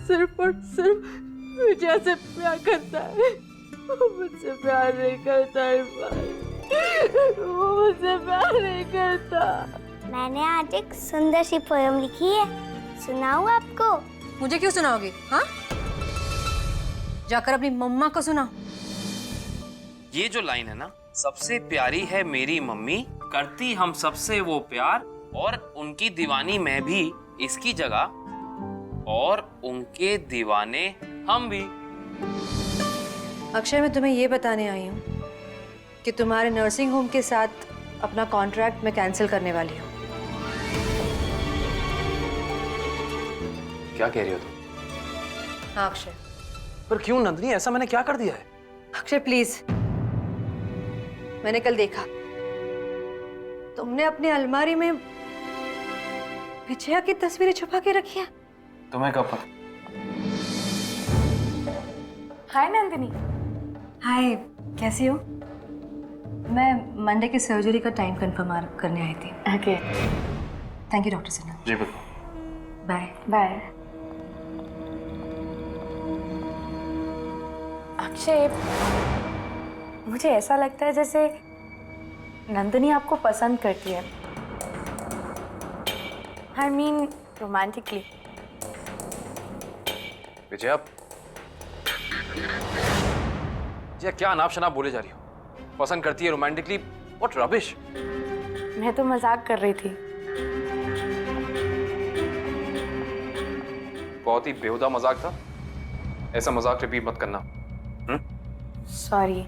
सिर्फ और सिर्फ विजय से प्यार करता है। वो मुझसे प्यार नहीं करता इरफान, वो मुझसे प्यार नहीं करता। मैंने आज एक सुंदर सी पोयम लिखी है, सुनाऊं आपको? मुझे क्यों सुनाओगे? हाँ, जाकर अपनी मम्मा को सुनाओ। ये जो लाइन है ना, सबसे प्यारी है मेरी मम्मी, करती हम सबसे वो प्यार, और उनकी दीवानी मैं भी इसकी जगह, और उनके दीवाने हम भी। अक्षय, मैं तुम्हें ये बताने आई हूँ कि तुम्हारे नर्सिंग होम के साथ अपना कॉन्ट्रैक्ट मैं कैंसिल करने वाली हूँ। क्या कह रही हो तुम? हाँ अक्षय। पर क्यों नंदिनी, ऐसा मैंने क्या कर दिया है? अक्षय प्लीज, मैंने कल देखा तुमने अपनी अलमारी में विजया की तस्वीरें छुपा के रखी है। तुम्हें कब पता? हाय नंदिनी। हाय, कैसी हो? मैं मंडे की सर्जरी का टाइम कंफर्म करने आई थी। Okay, thank you doctor Sinha. जी बिल्कुल। Bye bye. अक्षय, मुझे ऐसा लगता है जैसे नंदिनी आपको पसंद करती है। I mean romantically. विजया, क्या अनाप शनाप बोले जा रही हो? पसंद करती है रोमांटिकली? What rubbish. मैं तो मजाक कर रही थी। बहुत ही बेहुदा मजाक था, ऐसा मजाक रिपीट मत करना। सॉरी।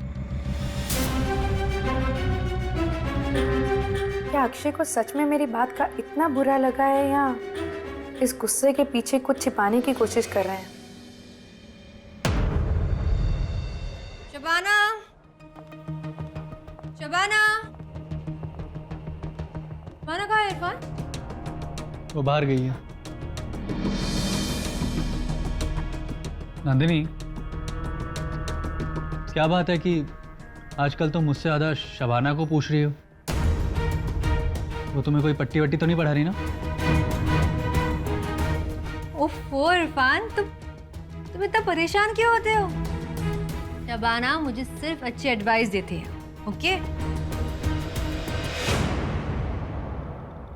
क्या अक्षय को सच में मेरी बात का इतना बुरा लगा है, या इस गुस्से के पीछे कुछ छिपाने की कोशिश कर रहे हैं? शबाना, शबाना, शबाना कहाँ है इरफान? वो बाहर गई है। नंदिनी, क्या बात है कि आजकल तो मुझसे ज़्यादा शबाना को पूछ रही हो? वो तुम्हें कोई पट्टी वट्टी तो नहीं पढ़ा रही ना? ओफो इरफान, तुम इतना परेशान क्यों होते हो? शबाना मुझे सिर्फ अच्छी एडवाइस देती है, ओके?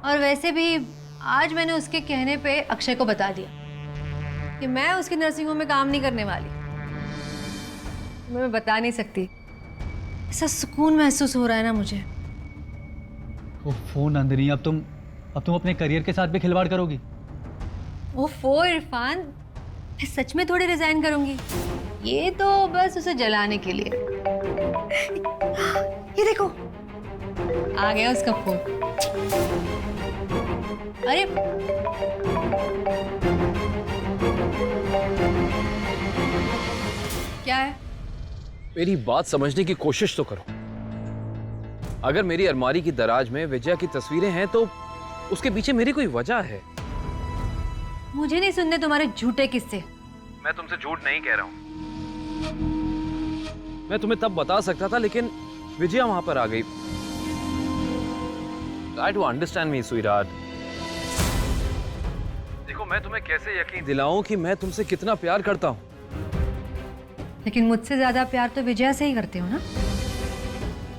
और वैसे भी आज मैंने उसके कहने पे अक्षय को बता दिया कि मैं उसकी नर्सिंग होम में काम नहीं करने वाली। मैं बता नहीं सकती, ऐसा सुकून महसूस हो रहा है ना मुझे। ओफो नंदिनी, अब तुम अपने करियर के साथ भी खिलवाड़ करोगी? ओफो इरफान, मैं सच में थोड़ी रिजाइन करूंगी, ये तो बस उसे जलाने के लिए। ये देखो, आ गया उसका फोन। अरे क्या है? मेरी बात समझने की कोशिश तो करो। अगर मेरी अलमारी की दराज में विजया की तस्वीरें हैं तो उसके पीछे मेरी कोई वजह है। मुझे नहीं सुनने तुम्हारे झूठे किस्से। मैं तुमसे झूठ नहीं कह रहा हूं। मैं तुम्हें तब बता सकता था, लेकिन विजया वहां पर आ गई। Try to understand me, sweetheart. देखो, मैं तुम्हें कैसे यकीन दिलाऊं कि मैं तुमसे कितना प्यार करता हूं। लेकिन मुझसे ज्यादा प्यार तो विजया से ही करते हो ना?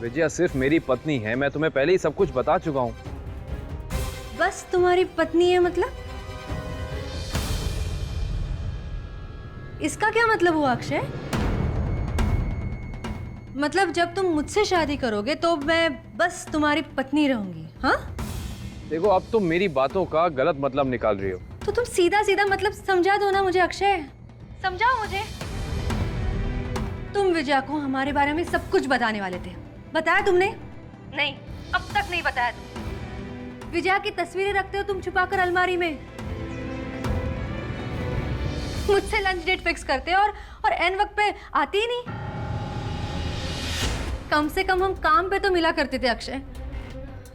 विजया सिर्फ मेरी पत्नी है, मैं तुम्हें पहले ही सब कुछ बता चुका हूं। बस तुम्हारी पत्नी है मतलब? इसका क्या मतलब हुआ अक्षय? मतलब जब तुम मुझसे शादी करोगे तो मैं बस तुम्हारी पत्नी रहूंगी? हाँ देखो, अब तुम मेरी बातों का गलत मतलब निकाल रही हो। तो तुम सीधा सीधा मतलब समझा दो ना मुझे अक्षय, समझाओ मुझे। तुम विजया को हमारे बारे में सब कुछ बताने वाले थे, बताया तुमने? नहीं, अब तक नहीं बताया तुम। विजया की तस्वीरें रखते हो तुम छुपाकर अलमारी में, मुझसे लंच डेट फिक्स करते हो और एन वक्त पे आती ही नहीं। कम से कम हम काम पे तो मिला करते थे अक्षय,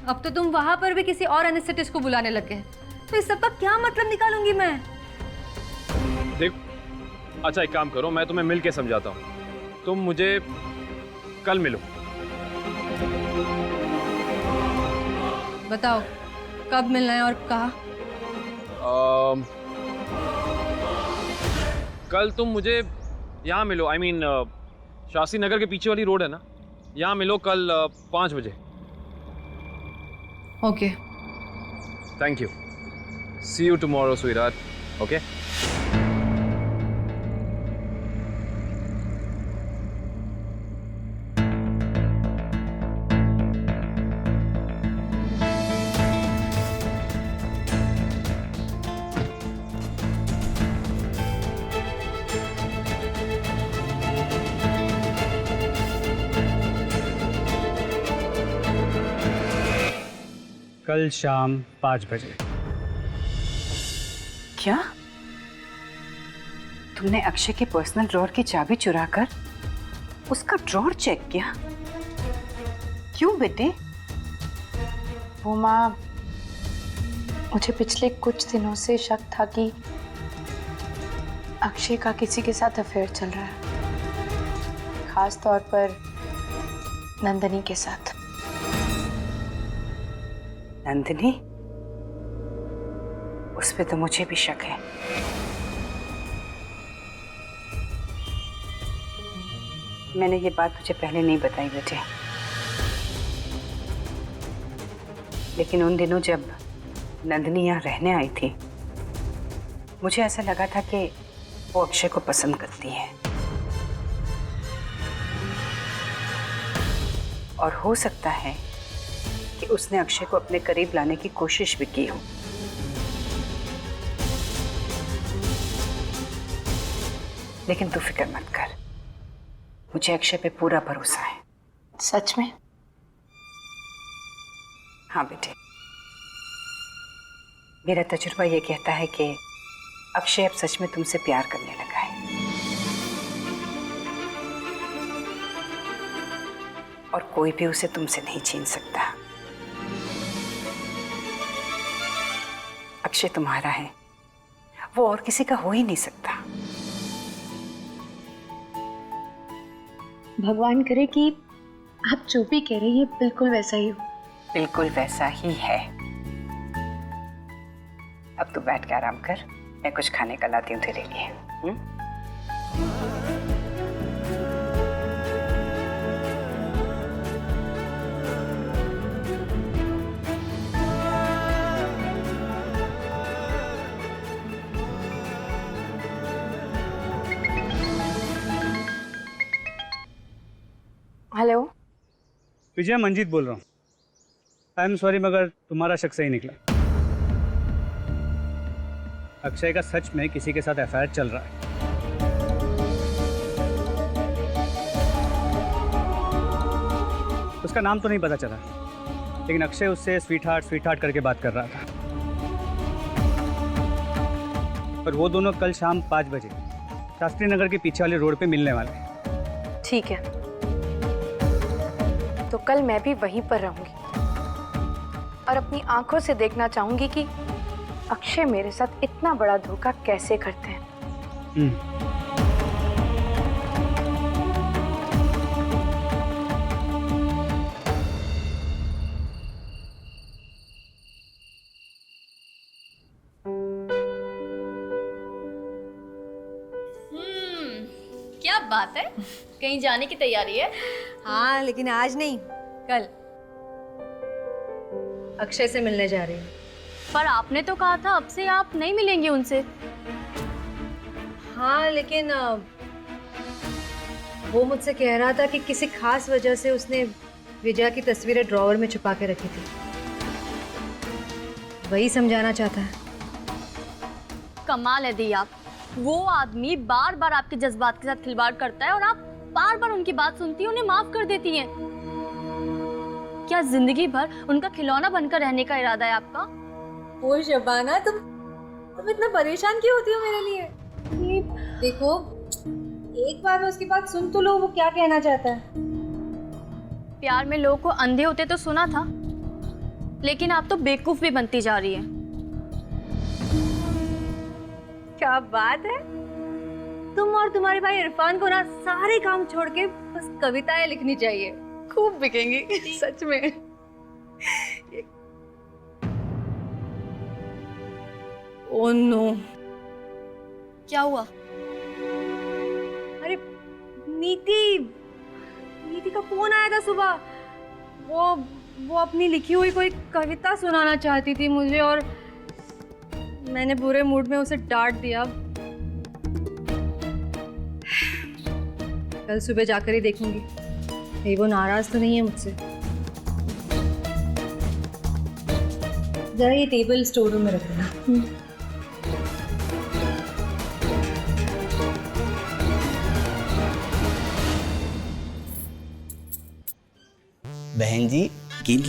अब तो तुम वहां पर भी किसी और एनेस्थेटिस्ट को बुलाने लग गए। तो इस सब का क्या मतलब निकालूंगी मैं? देख, अच्छा एक काम करो, मैं तुम्हें मिल के समझाता हूँ। तुम मुझे कल मिलो। बताओ कब मिलना है और कहाँ? कल तुम मुझे यहाँ मिलो, I mean, शास्त्री नगर के पीछे वाली रोड है ना, यहाँ मिलो कल 5 बजे। Okay. Thank you. See you tomorrow sweetheart. Okay. कल शाम 5 बजे। क्या तुमने अक्षय के पर्सनल ड्रॉर की चाबी चुराकर उसका ड्रॉर चेक किया? क्यों बेटे? वो माँ, मुझे पिछले कुछ दिनों से शक था कि अक्षय का किसी के साथ अफेयर चल रहा है, खास तौर पर नंदनी के साथ। नंदिनी? उस पे तो मुझे भी शक है। मैंने ये बात तुझे पहले नहीं बताई बेटे, लेकिन उन दिनों जब नंदिनी यहाँ रहने आई थी, मुझे ऐसा लगा था कि वो अक्षय को पसंद करती है, और हो सकता है कि उसने अक्षय को अपने करीब लाने की कोशिश भी की हो। लेकिन तू फिक्र मत कर, मुझे अक्षय पे पूरा भरोसा है। सच में? हाँ बेटे, मेरा तजुर्बा ये कहता है कि अक्षय अब सच में तुमसे प्यार करने लगा है, और कोई भी उसे तुमसे नहीं छीन सकता। अक्षय तुम्हारा है, वो और किसी का हो ही नहीं सकता। भगवान करे कि आप जो भी कह रही हैं बिल्कुल वैसा ही हो। बिल्कुल वैसा ही है। अब तू बैठ के आराम कर, मैं कुछ खाने का लाती हूँ तेरे लिए। हेलो विजय, मंजीत बोल रहा हूँ। आई एम सॉरी, मगर तुम्हारा शक सही निकला। अक्षय का सच में किसी के साथ अफेयर चल रहा है। उसका नाम तो नहीं पता चला, लेकिन अक्षय उससे स्वीट हार्ट करके बात कर रहा था। और वो दोनों कल शाम 5 बजे शास्त्री नगर के पीछे वाले रोड पे मिलने वाले हैं। ठीक है, तो कल मैं भी वहीं पर रहूंगी और अपनी आंखों से देखना चाहूंगी कि अक्षय मेरे साथ इतना बड़ा धोखा कैसे करते हैं। क्या बात है, कहीं जाने की तैयारी है? हाँ, लेकिन आज नहीं, कल अक्षय से मिलने जा रही हूँ। पर आपने तो कहा था अब से आप नहीं मिलेंगे उनसे। हाँ, लेकिन वो मुझसे कह रहा था कि किसी खास वजह से उसने विजया की तस्वीरें ड्रॉवर में छुपा के रखी थी। वही समझाना चाहता है। कमाल है दी आप, वो आदमी बार बार आपके जज्बात के साथ खिलवाड़ करता है और आप बार बार उनकी बात सुनती हैं, उन्हें माफ कर देती हैं। क्या जिंदगी भर उनका खिलौना बनकर रहने का इरादा है आपका? ओ शबाना, तुम इतना परेशान क्यों होती हो मेरे लिए? ये देखो, एक बार में उसकी बात सुन तो लो, वो क्या कहना चाहता है। प्यार में लोगों को अंधे होते तो सुना था, लेकिन आप तो बेवकूफ भी बनती जा रही हैं। क्या बात है, तुम और तुम्हारे भाई इरफान को ना सारे काम छोड़ के बस कविताएं लिखनी चाहिए, खूब बिकेंगी सच में। ओह नो, क्या हुआ? नीति का फोन आया था सुबह। वो अपनी लिखी हुई कोई कविता सुनाना चाहती थी मुझे, और मैंने बुरे मूड में उसे डांट दिया। कल सुबह जाकर ही देखूंगी कहीं वो नाराज तो नहीं है मुझसे। जरा ये टेबल स्टोर रूम में रखना। बहन जी गिन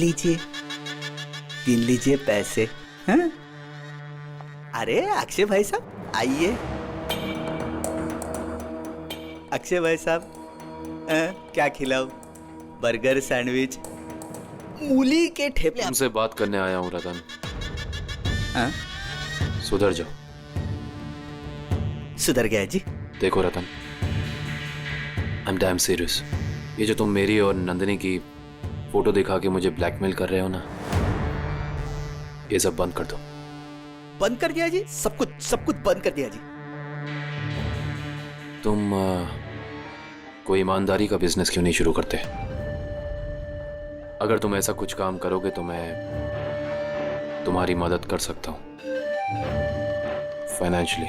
लीजिए पैसे। हाँ? अरे अक्षय भाई साहब आइए। अक्षय भाई साहब क्या खिलाऊं? बर्गर, सैंडविच, मूली के ठेपले। तुमसे बात करने आया हूँ रतन। हाँ? सुधर जाओ। सुधर गया जी। देखो रतन, आई एम डैम सीरियस। ये जो तुम मेरी और नंदिनी की फोटो दिखा के मुझे ब्लैकमेल कर रहे हो ना, ये सब बंद कर दो। बंद कर दिया जी? सब कुछ बंद कर दिया जी। तुम कोई ईमानदारी का बिजनेस क्यों नहीं शुरू करते? अगर तुम ऐसा कुछ काम करोगे तो मैं तुम्हारी मदद कर सकता हूँ फाइनेंशियली।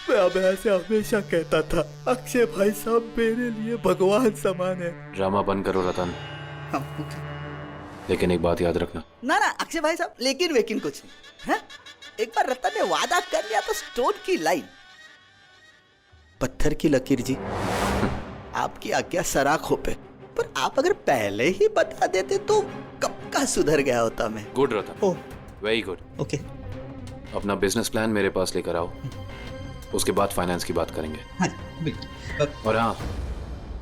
मैं अब ऐसे हमेशा कहता था, अक्षय भाई साहब मेरे लिए भगवान समान है। ड्रामा बंद करो रतन। लेकिन एक बात याद रखना। ना अक्षय भाई साहब, लेकिन कुछ नहीं है। एक बार रतन ने वादा कर लिया तो स्टोन की लाइन, पत्थर की लकीर जी। आपकी आज्ञा सराखों पे, पर आप अगर पहले ही बता देते तो कब का सुधर गया होता मैं। गुड रतन, ओह वेरी गुड। ओके, अपना बिजनेस प्लान मेरे पास लेकर आओ, उसके बाद फाइनेंस की बात करेंगे। हाँ बिल्कुल। और हाँ,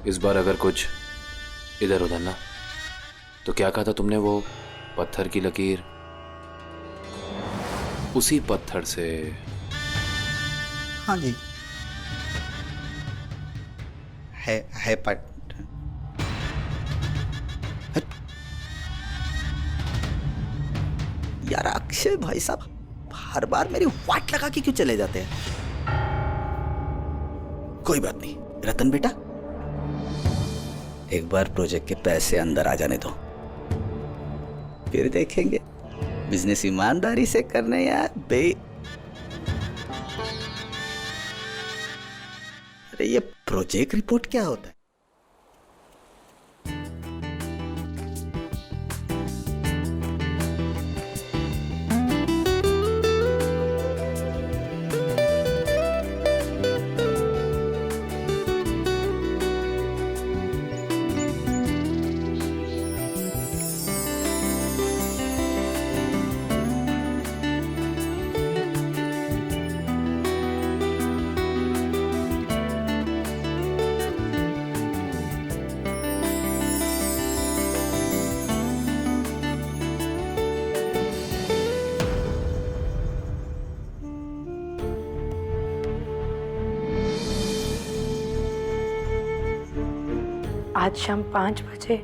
इस बार अगर कुछ इधर उधर ना, तो क्या कहा था तुमने? वो पत्थर की लकीर, उसी पत्थर से। हाँ जी, है पट। यार अक्षय भाई साहब हर बार मेरी वाट लगा के क्यों चले जाते हैं? कोई बात नहीं रतन बेटा, एक बार प्रोजेक्ट के पैसे अंदर आ जाने दो, फिर देखेंगे बिजनेस ईमानदारी से करने या अरे ये प्रोजेक्ट रिपोर्ट क्या होता है? आज शाम 5 बजे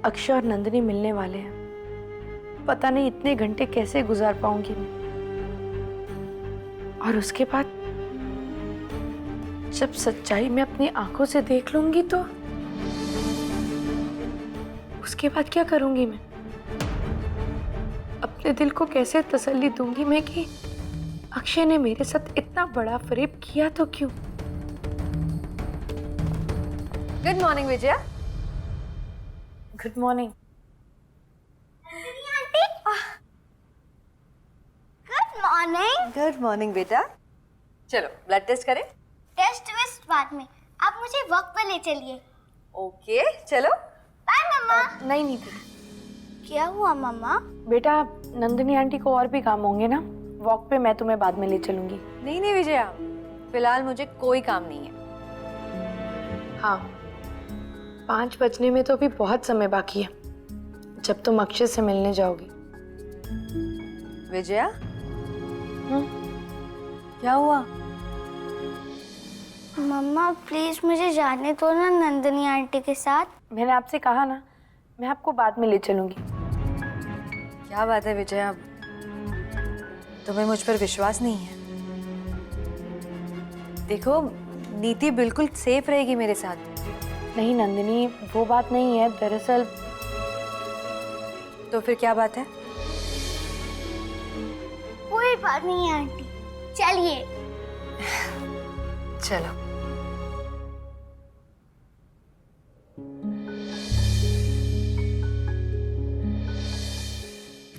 अक्षय और नंदिनी मिलने वाले हैं। पता नहीं इतने घंटे कैसे गुजार पाऊंगी मैं। और उसके बाद जब सच्चाई मैं अपनी आंखों से देख लूंगी तो उसके बाद क्या करूंगी मैं? अपने दिल को कैसे तसल्ली दूंगी मैं कि अक्षय ने मेरे साथ इतना बड़ा फरेब किया तो क्यों? Good morning Vijaya. Good morning. Good morning. Good morning बेटा। चलो ब्लड टेस्ट करें। टेस्ट वेस्ट बाद में, आप मुझे वक्त पर ले चलिए। ओके चलो। बाय मम्मा। नहीं नीति। क्या हुआ मम्मा? बेटा नंदिनी आंटी को और भी काम होंगे ना, वॉक पे मैं तुम्हें बाद में ले चलूंगी। नहीं विजया, फिलहाल मुझे कोई काम नहीं है। हाँ, 5 बजने में तो अभी बहुत समय बाकी है जब तुम अक्षय से मिलने जाओगी। विजया क्या हुआ? मम्मा प्लीज मुझे जाने दो ना नंदिनी आंटी के साथ। मैंने आपसे कहा ना, मैं आपको बाद में ले चलूंगी। क्या बात है विजया, तुम्हें मुझ पर विश्वास नहीं है? देखो नीति बिल्कुल सेफ रहेगी मेरे साथ। नहीं नंदिनी, वो बात नहीं है दरअसल। तो फिर क्या बात है? कोई बात नहीं है आंटी, चलिए। चलो।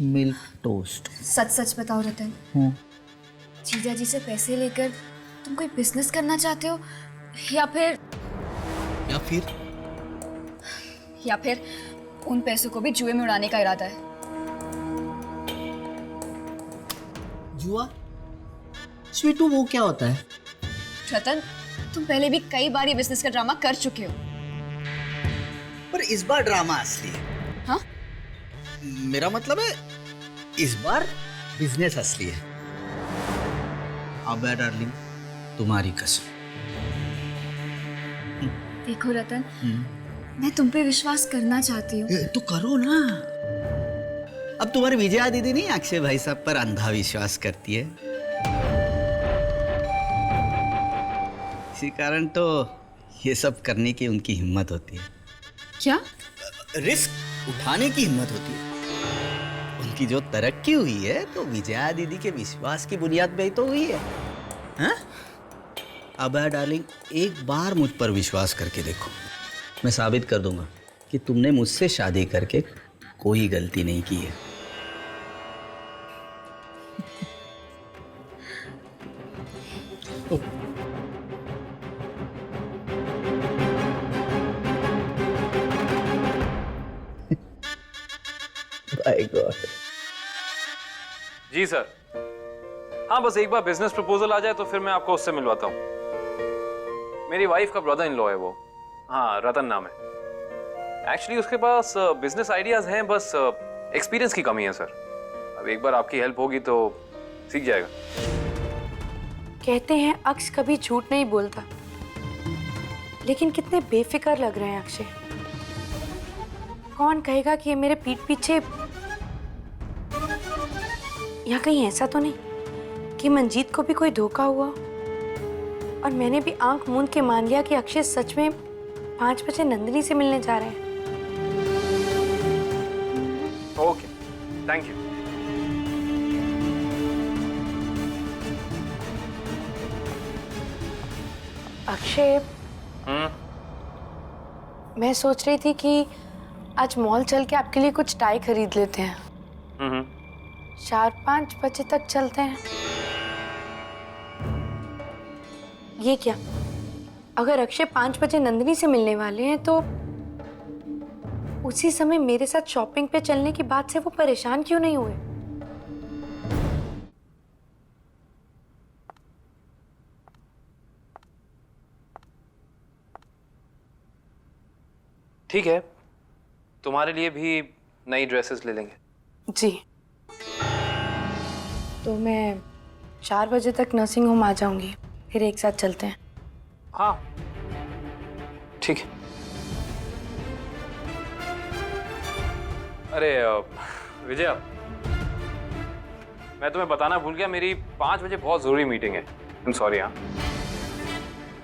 Milk toast. सच सच बताओ रतन, जीजा जी से पैसे लेकर तुम कोई बिजनेस करना चाहते हो या फिर उन पैसों को भी जुए में उड़ाने का इरादा है? जुआ? स्वीटू, वो क्या होता है? रतन, तुम पहले भी कई बार ये बिजनेस का ड्रामा कर चुके हो। पर इस बार ड्रामा असली है। हाँ? मेरा मतलब है इस बार बिजनेस असली है। अब डार्लिंग, तुम्हारी कसम। देखो रतन, मैं तुम पे विश्वास करना चाहती हूँ। तो करो ना। अब तुम्हारी विजया दीदी नहीं अक्षय भाई साहब पर अंधा विश्वास करती है, इसी कारण तो ये सब करने की उनकी हिम्मत होती है। क्या? रिस्क उठाने की हिम्मत होती है। उनकी जो तरक्की हुई है तो विजया दीदी के विश्वास की बुनियाद पे ही तो हुई है। हाँ? अब डार्लिंग, एक बार मुझ पर विश्वास करके देखो, मैं साबित कर दूंगा कि तुमने मुझसे शादी करके कोई गलती नहीं की है। My God. जी सर। हाँ, बस एक बार बिजनेस प्रपोजल आ जाए तो फिर मैं आपको उससे मिलवाता हूँ। मेरी वाइफ का ब्रदर इन लॉ है वो। हाँ, रतन नाम है। एक्चुअली उसके पास बिजनेस आइडियाज हैं, बस एक्सपीरियंस की कमी है सर। अब एक बार आपकी हेल्प होगी तो सीख जाएगा। कहते हैं अक्ष कभी झूठ नहीं बोलता, लेकिन कितने बेफिक्र लग रहे हैं अक्षय। कौन कहेगा कि ये मेरे पीठ पीछे, या कहीं ऐसा तो नहीं कि मंजीत को भी कोई धोखा हुआ और मैंने भी आंख मूंद के मान लिया कि अक्षय सच में 5 बजे नंदिनी से मिलने जा रहे हैं। Okay, thank you. अक्षय, मैं सोच रही थी कि आज मॉल चल के आपके लिए कुछ टाई खरीद लेते हैं। 4-5 बजे तक चलते हैं। ये क्या, अगर अक्षय 5 बजे नंदिनी से मिलने वाले हैं तो उसी समय मेरे साथ शॉपिंग पे चलने की बात से वो परेशान क्यों नहीं हुए? ठीक है, तुम्हारे लिए भी नई ड्रेसेस ले लेंगे। जी, तो मैं 4 बजे तक नर्सिंग होम आ जाऊंगी, फिर एक साथ चलते हैं। हाँ, ठीक है। अरे विजया, मैं तुम्हें बताना भूल गया, मेरी 5 बजे बहुत जरूरी मीटिंग है। I'm sorry। हाँ,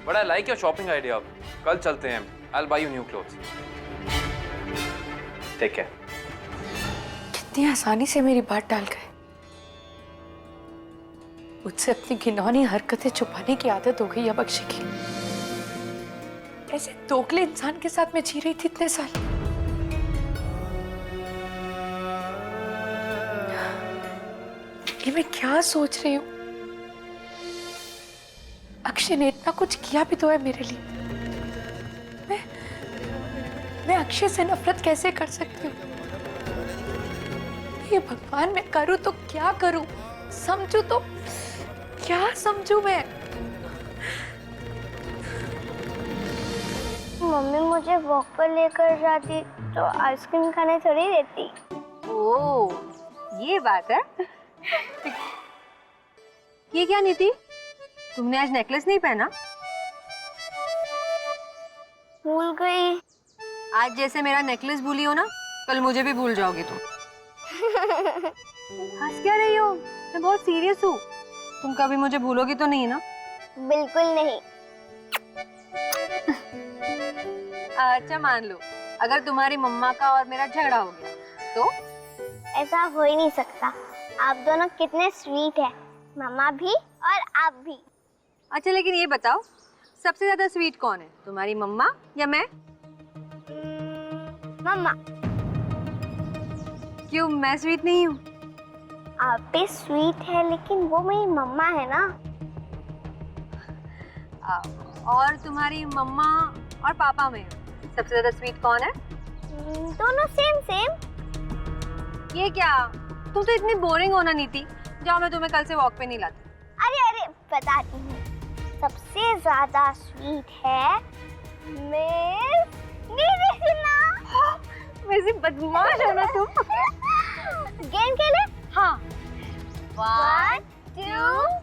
but I like your shopping idea. कल चलते हैं। I'll buy you new clothes। Take care. कितनी आसानी से मेरी बात टाल गए। मुझसे अपनी घिनौनी हरकतें छुपाने की आदत हो गई अब अक्षय की। ऐसे दोगले इंसान के साथ मैं जी रही थी इतने साल। ये मैं क्या सोच रही हूँ? अक्षय ने इतना कुछ किया भी तो है मेरे लिए। मैं अक्षय से नफरत कैसे कर सकती हूँ? ये भगवान, मैं करूँ तो क्या करूँ? समझू तो क्या समझू मैं? मम्मी मुझे वॉक पर लेकर जाती तो आइसक्रीम खाने थोड़ी देती। ओह, ये बात है। ये क्या नीति, तुमने आज नेकलेस नहीं पहना? भूल गई। आज जैसे मेरा नेकलेस भूली हो ना, कल मुझे भी भूल जाओगी तुम। हंस क्या रही हो? मैं बहुत सीरियस हूँ। तुम कभी मुझे भूलोगी तो नहीं ना? बिल्कुल नहीं। अच्छा मान लो अगर तुम्हारी मम्मा का और मेरा झगड़ा हो गया तो? ऐसा हो ही नहीं सकता। आप दोनों कितने स्वीट हैं, मम्मा भी और आप भी। अच्छा लेकिन ये बताओ सबसे ज्यादा स्वीट कौन है, तुम्हारी मम्मा या मैं? मम्मा। क्यों मैं स्वीट नहीं हूँ? आप भी स्वीट है लेकिन वो मेरी मम्मा है ना। और तुम्हारी मम्मा और पापा में सबसे ज्यादा स्वीट कौन है? दोनों सेम सेम। ये क्या, तुम तो इतनी बोरिंग होना नीति। जाओ मैं तुम्हें कल से वॉक पे नहीं लाती। अरे अरे बताती हूँ, सबसे ज्यादा स्वीट है मेरी ना। वैसे बदमाश हो ना तुम। गेम खेले? हाँ। 1 2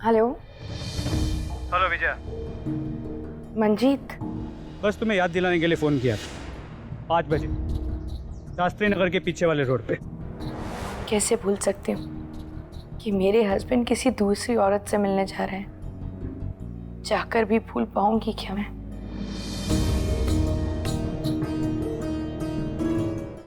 हेलो हेलो विजय, मंजीत, बस तुम्हें याद दिलाने के लिए फ़ोन किया। 5 बजे शास्त्री नगर के पीछे वाले रोड पे। कैसे भूल सकती हूँ कि मेरे हस्बैंड किसी दूसरी औरत से मिलने जा रहे हैं। जाकर भी भूल पाऊंगी क्या मैं?